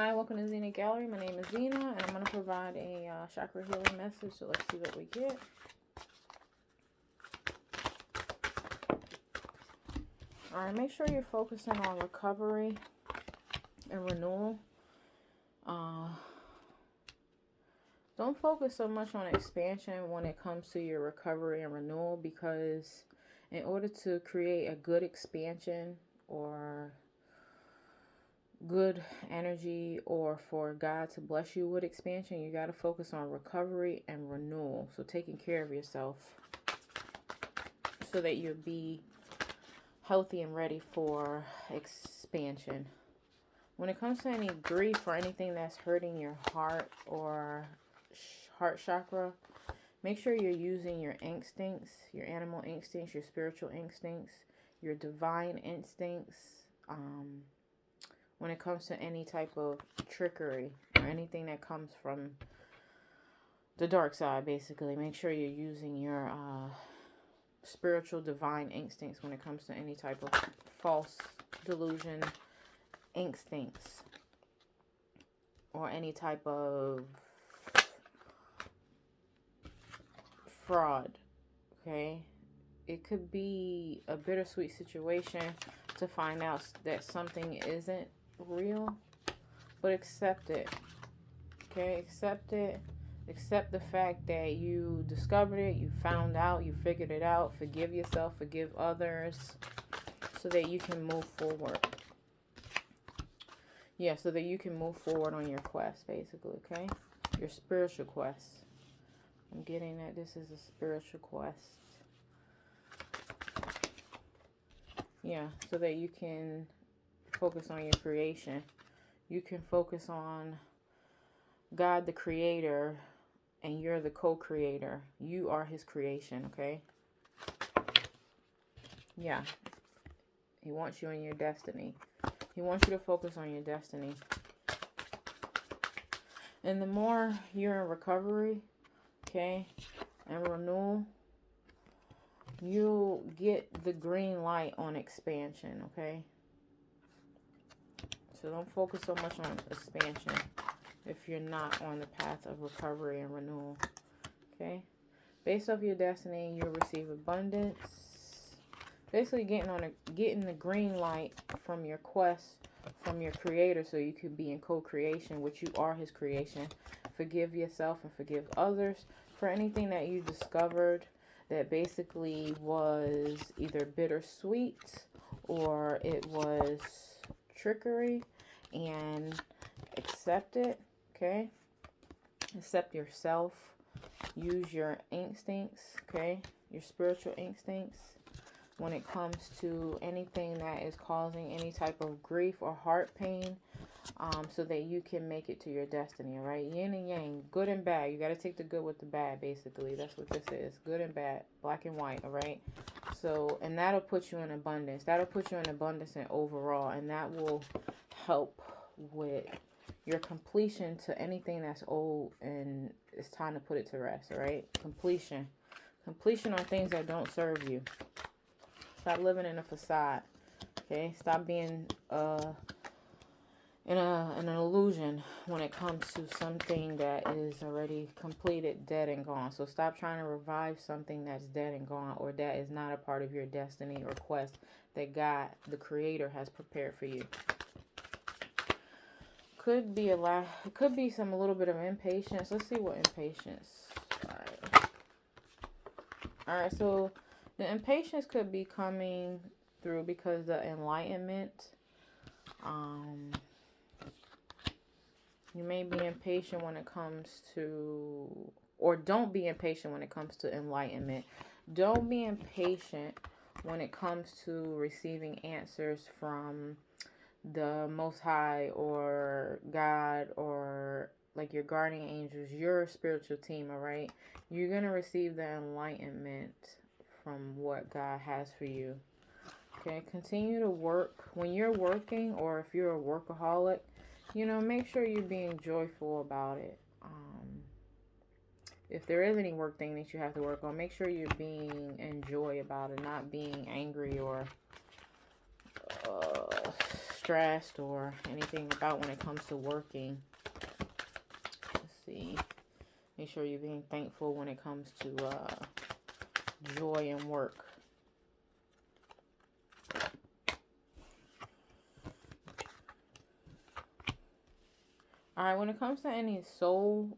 Hi, welcome to Zenagallery. My name is Zena, and I'm going to provide a chakra healing message. So let's see what we get. All right, make sure you're focusing on recovery and renewal. Don't focus so much on expansion when it comes to your recovery and renewal, because in order to create a good expansion or good energy, or for God to bless you with expansion, you got to focus on recovery and renewal. So taking care of yourself so that you'll be healthy and ready for expansion. When it comes to any grief or anything that's hurting your heart or heart chakra, make sure you're using your instincts, your animal instincts, your spiritual instincts, your divine instincts. When it comes to any type of trickery or anything that comes from the dark side, basically, make sure you're using your spiritual divine instincts when it comes to any type of false delusion instincts or any type of fraud. Okay, it could be a bittersweet situation to find out that something isn't real, but accept it. Okay, accept it. Accept the fact that you discovered it, you found out, you figured it out. Forgive yourself, forgive others, so that you can move forward. Yeah, so that you can move forward on your quest, basically, okay? Your spiritual quest. I'm getting that this is a spiritual quest. Yeah, so that you can focus on your creation. You can focus on God, the creator, and you're the co-creator. You are his creation, okay? Yeah. He wants you in your destiny. He wants you to focus on your destiny. And the more you're in recovery, okay, and renewal, you'll get the green light on expansion, okay? So don't focus so much on expansion if you're not on the path of recovery and renewal, okay? Based off your destiny, you'll receive abundance. Basically getting the green light from your quest, from your creator, so you can be in co-creation, which you are his creation. Forgive yourself and forgive others for anything that you discovered that basically was either bittersweet or it was trickery, and accept it, okay? Accept yourself. Use your instincts, okay? Your spiritual instincts when it comes to anything that is causing any type of grief or heart pain, so that you can make it to your destiny, all right? Yin and yang, good and bad. You got to take the good with the bad, basically. That's what this is. Good and bad, black and white, all right? So, and that'll put you in abundance. That'll put you in abundance and overall, and that will help with your completion to anything that's old and it's time to put it to rest, all right? Completion on things that don't serve you. Stop living in a facade, okay? Stop being in an illusion when it comes to something that is already completed, dead and gone. So stop trying to revive something that's dead and gone, or that is not a part of your destiny or quest that God, the creator, has prepared for you. Could be a little bit of impatience. Let's see what impatience. All right, so the impatience could be coming through because the enlightenment. You may be impatient when it comes to, or don't be impatient when it comes to enlightenment. Don't be impatient when it comes to receiving answers from the Most High or God or like your guardian angels, your spiritual team, all right? You're going to receive the enlightenment from what God has for you. Okay, continue to work. When you're working, or if you're a workaholic, make sure you're being joyful about it. If there is any work thing that you have to work on, make sure you're being in joy about it, not being angry or stressed or anything about when it comes to working. Let's see. Make sure you're being thankful when it comes to joy and work. All right, when it comes to any soul,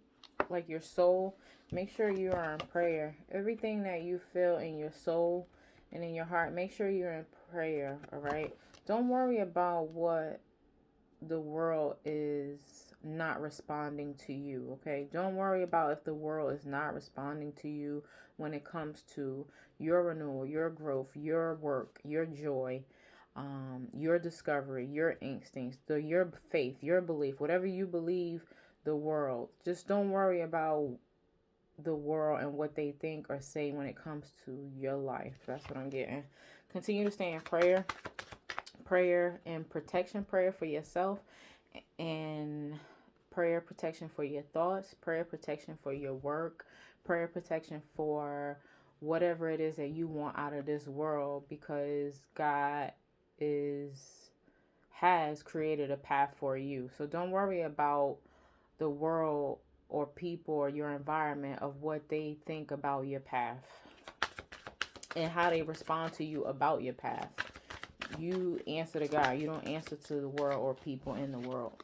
like your soul, make sure you are in prayer. Everything that you feel in your soul and in your heart, make sure you're in prayer, all right? Don't worry about what the world is not responding to you, okay? Don't worry about if the world is not responding to you when it comes to your renewal, your growth, your work, your joy, your discovery, your instincts, your faith, your belief, whatever you believe the world. Just don't worry about the world and what they think or say when it comes to your life. That's what I'm getting. Continue to stay in prayer. Prayer and protection. Prayer for yourself and prayer protection for your thoughts. Prayer protection for your work. Prayer protection for whatever it is that you want out of this world, because God has created a path for you. So don't worry about the world or people or your environment of what they think about your path and how they respond to you about your path. You answer to God. You don't answer to the world or people in the world.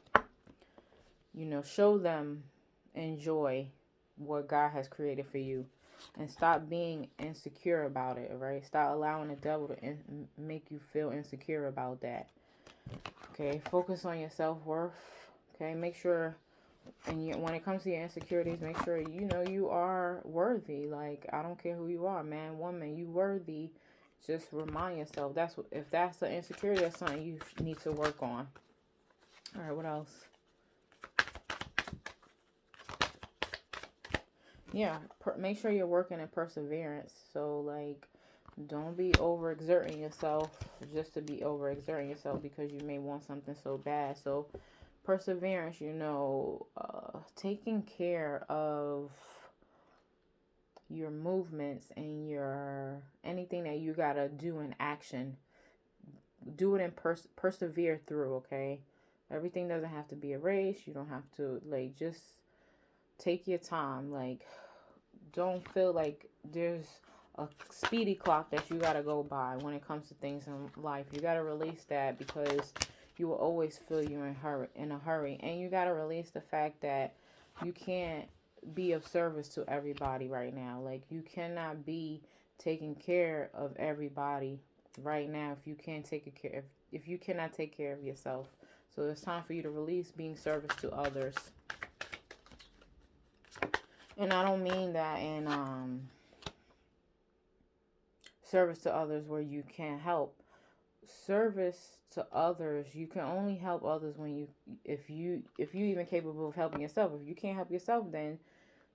You know, show them, enjoy what God has created for you, and stop being insecure about it, right? Stop allowing the devil to make you feel insecure about that. Okay, focus on your self-worth. Okay, make sure, and when it comes to your insecurities, make sure you know you are worthy. Like, I don't care who you are, man, woman, you worthy. Just remind yourself, if that's an insecurity, that's something you need to work on. All right, what else? Yeah, make sure you're working in perseverance. So, like, don't be overexerting yourself just to be overexerting yourself because you may want something so bad. So, perseverance, you know, taking care of your movements and your anything that you gotta do in action. Do it and persevere through, okay? Everything doesn't have to be a race. You don't have to, like, just take your time. Like, don't feel like there's a speedy clock that you gotta go by when it comes to things in life. You gotta release that, because you will always feel you're in a hurry. And you gotta release the fact that you can't be of service to everybody right now. Like, you cannot be taking care of everybody right now if you can't if you cannot take care of yourself. So it's time for you to release being service to others. And I don't mean that in service to others where you can't help. Service to others, you can only help others when if you even capable of helping yourself. If you can't help yourself, then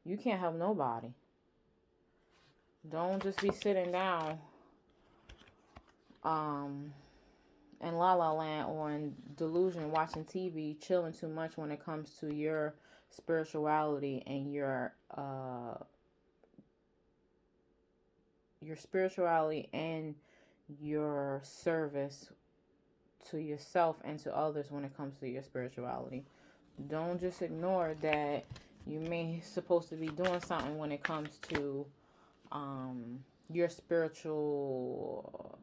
you can't help nobody. Don't just be sitting down in La La Land or in delusion watching TV, chilling too much when it comes to your spirituality and your spirituality and your service to yourself and to others when it comes to your spirituality. Don't just ignore that you may supposed to be doing something when it comes to your spiritual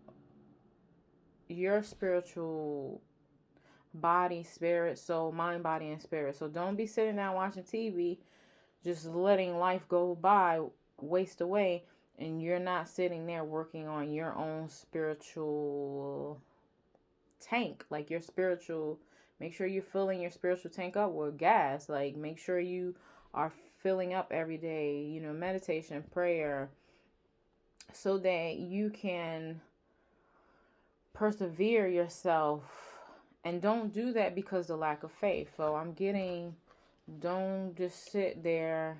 body, spirit, soul, mind, body, and spirit. So don't be sitting down watching TV, just letting life go by, waste away, and you're not sitting there working on your own spiritual tank. Like, your spiritual, make sure you're filling your spiritual tank up with gas. Like, make sure you are filling up every day, you know, meditation, prayer, so that you can persevere yourself. And don't do that because of lack of faith. So don't just sit there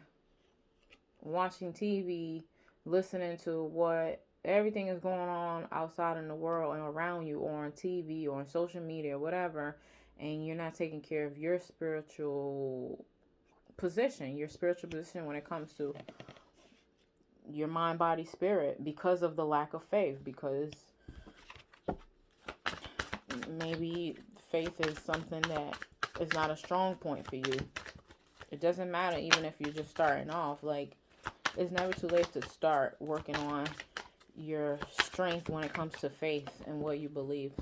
watching TV, listening to what everything is going on outside in the world and around you, or on TV or on social media or whatever, and you're not taking care of your spiritual position when it comes to your mind, body, spirit, because of the lack of faith. Because maybe faith is something that is not a strong point for you. It doesn't matter even if you're just starting off. Like, it's never too late to start working on your strength when it comes to faith and what you believe.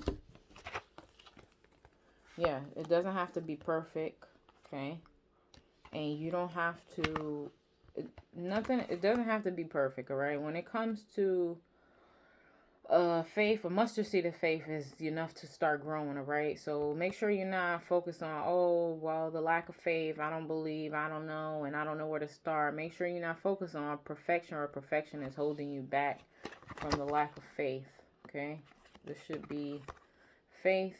Yeah, it doesn't have to be perfect, okay? And you don't have to, it doesn't have to be perfect, all right? When it comes to faith, a mustard seed of faith is enough to start growing, all right? So make sure you're not focused on, oh, well, the lack of faith, I don't believe, I don't know, and I don't know where to start. Make sure you're not focused on perfection, or perfection is holding you back from the lack of faith, okay? This should be faith.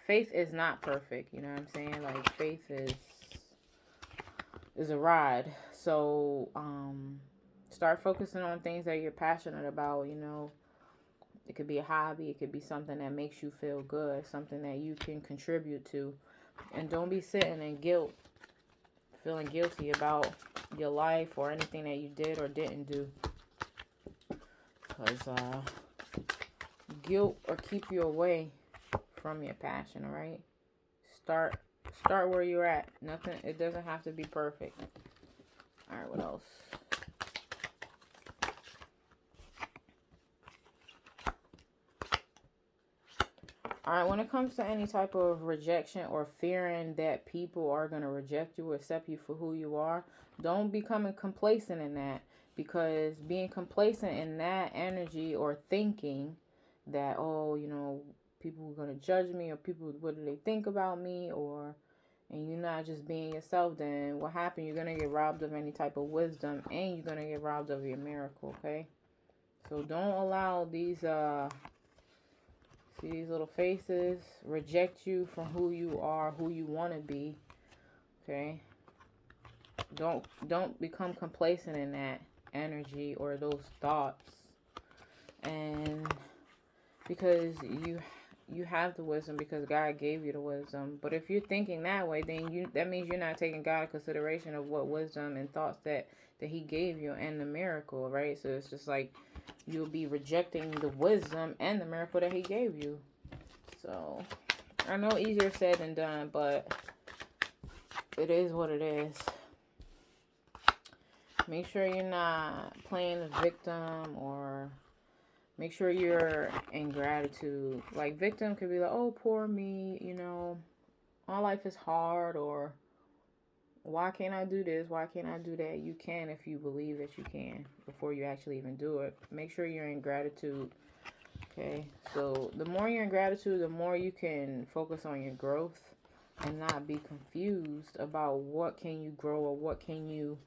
Faith is not perfect, you know what I'm saying? Like, faith is a ride. So, start focusing on things that you're passionate about, you know. It could be a hobby. It could be something that makes you feel good, something that you can contribute to. And don't be sitting in guilt, feeling guilty about your life or anything that you did or didn't do. Because guilt will keep you away from your passion, all right? Start where you're at. Nothing, it doesn't have to be perfect. All right, what else? All right, when it comes to any type of rejection or fearing that people are going to reject you or accept you for who you are, don't become complacent in that, because being complacent in that energy or thinking that, oh, you know, people are going to judge me, or people, what do they think about me, or, and you're not just being yourself, then what happened? You're going to get robbed of any type of wisdom, and you're going to get robbed of your miracle, okay? So don't allow these, see these little faces reject you from who you are, who you want to be, okay? Don't become complacent in that energy or those thoughts. And because you have the wisdom, because God gave you the wisdom. But if you're thinking that way, then that means you're not taking God in consideration of what wisdom and thoughts that he gave you and the miracle, right? So it's just like you'll be rejecting the wisdom and the miracle that he gave you. So I know easier said than done, but it is what it is. Make sure you're not playing the victim, or make sure you're in gratitude. Like, victim could be like, oh, poor me, you know, my life is hard, or why can't I do this? Why can't I do that? You can if you believe that you can before you actually even do it. Make sure you're in gratitude. Okay, so the more you're in gratitude, the more you can focus on your growth and not be confused about what can you grow or what can you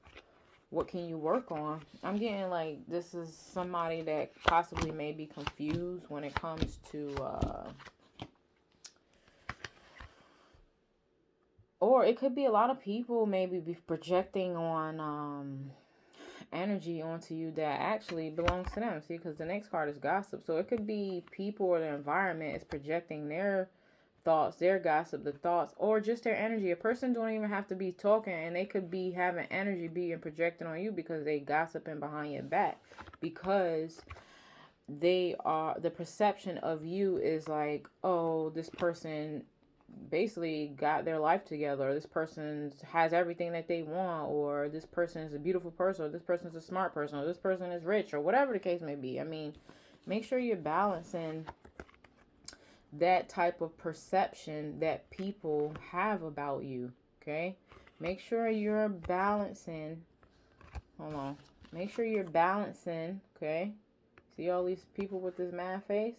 work on. I'm getting like this is somebody that possibly may be confused when it comes to or it could be a lot of people maybe be projecting on energy onto you that actually belongs to them. See, because the next card is gossip. So it could be people or the environment is projecting their thoughts, their gossip, the thoughts, or just their energy. A person don't even have to be talking, and they could be having energy being projected on you because they gossiping behind your back, because they are, the perception of you is like, oh, this person basically got their life together, or this person has everything that they want, or this person is a beautiful person, or this person is a smart person, or this person is rich, or whatever the case may be. I mean, make sure you're balancing that type of perception that people have about you, okay? Make sure you're balancing, hold on, make sure you're balancing, okay? See all these people with this mad face?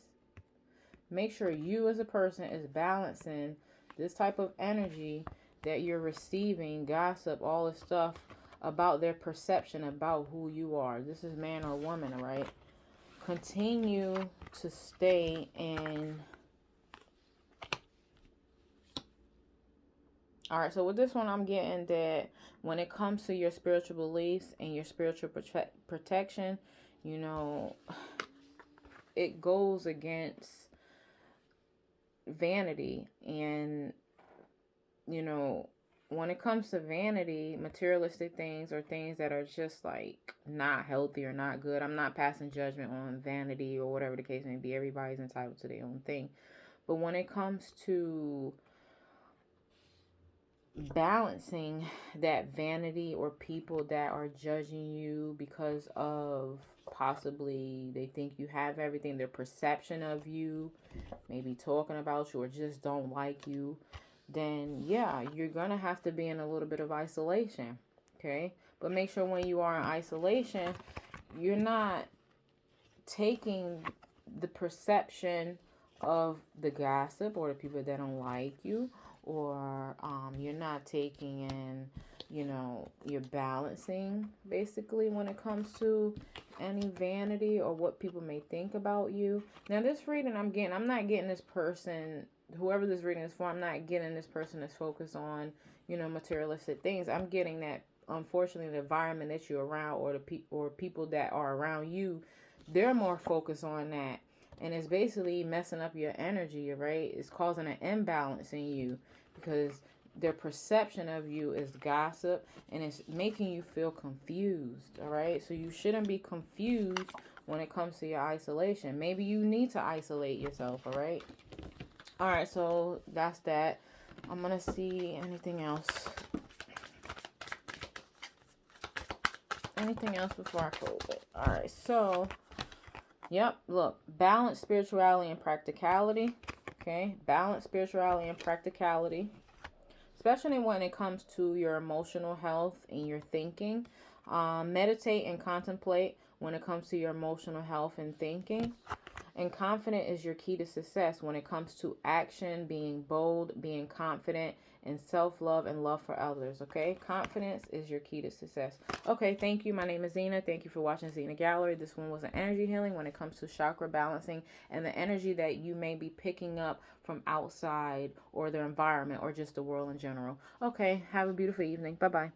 Make sure you as a person is balancing this type of energy that you're receiving, gossip, all this stuff about their perception about who you are. This is man or woman, all right? Continue to stay in. All right, so with this one, I'm getting that when it comes to your spiritual beliefs and your spiritual protection, you know, it goes against vanity. And you know, when it comes to vanity, materialistic things, or things that are just like not healthy or not good, I'm not passing judgment on vanity or whatever the case may be. Everybody's entitled to their own thing. But when it comes to balancing that vanity or people that are judging you because of possibly they think you have everything, their perception of you, maybe talking about you or just don't like you, then yeah, you're gonna have to be in a little bit of isolation. Okay, but make sure when you are in isolation, you're not taking the perception of the gossip or the people that don't like you, or you're not taking in, you're balancing basically when it comes to any vanity or what people may think about you. Now, this reading I'm not getting this person, whoever this reading is for, I'm not getting this person that's focused on, materialistic things. I'm getting that unfortunately the environment that you're around or or people that are around you, they're more focused on that, and it's basically messing up your energy, right? It's causing an imbalance in you because their perception of you is gossip, and it's making you feel confused. All right, so you shouldn't be confused when it comes to your isolation. Maybe you need to isolate yourself. All right, so that's that. I'm gonna see anything else before I close it. All right, so yep, look, balance spirituality and practicality. Okay, balance spirituality and practicality, especially when it comes to your emotional health and your thinking. Meditate and contemplate when it comes to your emotional health and thinking. And confident is your key to success when it comes to action, being bold, being confident, and self-love and love for others. Okay, confidence is your key to success. Okay, thank you. My name is Zena. Thank you for watching Zenagallery. This one was an energy healing when it comes to chakra balancing and the energy that you may be picking up from outside or the environment or just the world in general. Okay, have a beautiful evening. Bye bye.